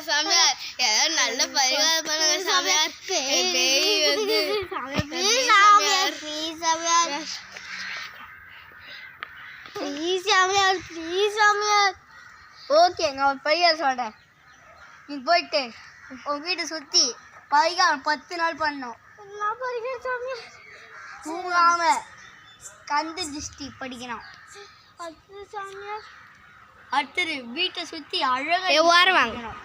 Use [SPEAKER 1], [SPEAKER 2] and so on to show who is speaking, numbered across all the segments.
[SPEAKER 1] சாமியார் நல்ல பரிகாரம் பண்ணுங்க சாமியார். ஓகே, நான் ஒரு பரிகாரம் சொல்றேன். நீ போயிட்டு உங்க வீட்டை சுத்தி பரிகாரம் 10 நாள் பண்ணோம். தூங்காம கந்த திருஷ்டி படிக்கணும். அடுத்தது வீட்டை சுத்தி அழகா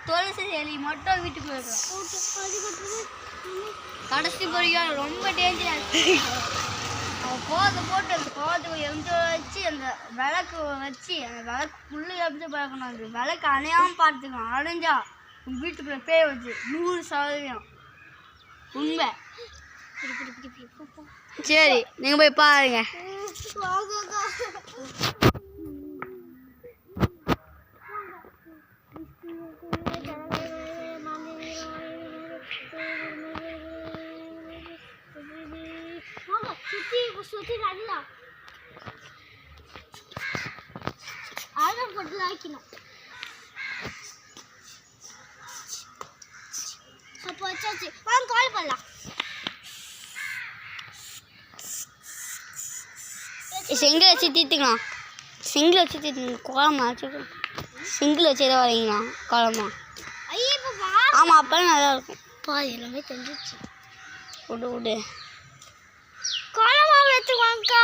[SPEAKER 1] துளசி எலி மட்டும் வீட்டுக்கு வைக்கணும். கடைசி பரிகாரம் ரொம்ப டேஞ்சரஸ். கோதை போட்டு அந்த கோதை எந்த வச்சு அந்த விளக்கு வச்சு அந்த விளக்கு புல்லு எப்படி பழக்கணும். அந்த விளக்கு அணையாமல் பார்த்துக்கணும். அணைஞ்சா உங்கள் வீட்டுக்குள்ள பேய் வச்சு 100% உண்மை. சரி, நீங்கள் போய் பாருங்க. சுத்தி நல்லா ஆர்டர் போட்டு லாய்க்கணும். அப்போ வச்சாச்சு, வாங்க கால் பண்ணலாம். செங்கல் வச்சு தீர்த்துக்கலாம். செங்கல் வச்சு தீர்த்துக்கலாம். கோலமா வச்சு செங்கல் வச்சு எதாவது வரீங்களா? கோலமா ஆமாம், அப்போல்லாம் நல்லா இருக்கும். எல்லாமே தெரிஞ்சிச்சு. விடு கோலமாவு எடுத்துவாங்கக்கா.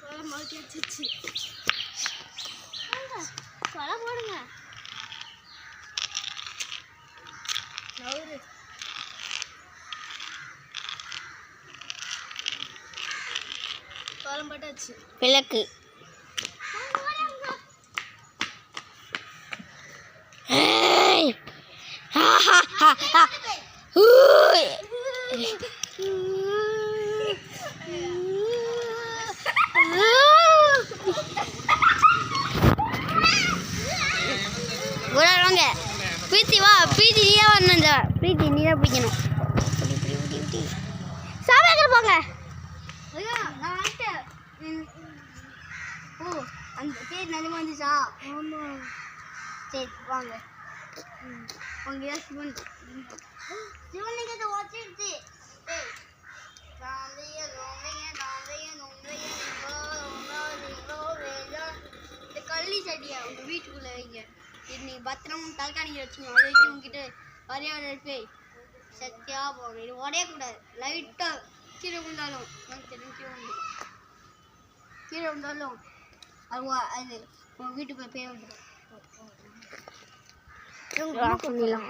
[SPEAKER 1] கோலமாவு வச்சிச்சு. கோலம் போடுங்க. கோலம் போட்டாச்சு. விளக்கு வாங்க. பிரீத்தி வா, பிரீத்தி நீயே வரணும். பிரீத்தி நீ தான் பிடிக்கணும். சாமியார் போங்க. ஓ, அந்த பேர் நிஜமா வந்துச்சா? ஆமாம். சரி வாங்க. உங்க சிவனுக்கு வச்சிருச்சு. இந்த கள்ளி செடியை உங்க வீட்டுக்குள்ள வைங்க. இது நீ பத்திரமா தலைக்காணிக்க வச்சுக்கணும். அதை வச்சு உங்ககிட்ட வரையாட பேய் சத்தியா போகணும். இது உடையக்கூடாது. லைட்டாக கீழே விழுந்தாலும் கீழே விழுந்தாலும் அது உங்கள் வீட்டுக்குள்ள பேய் வந்துடும். பண்ணிடலாம்.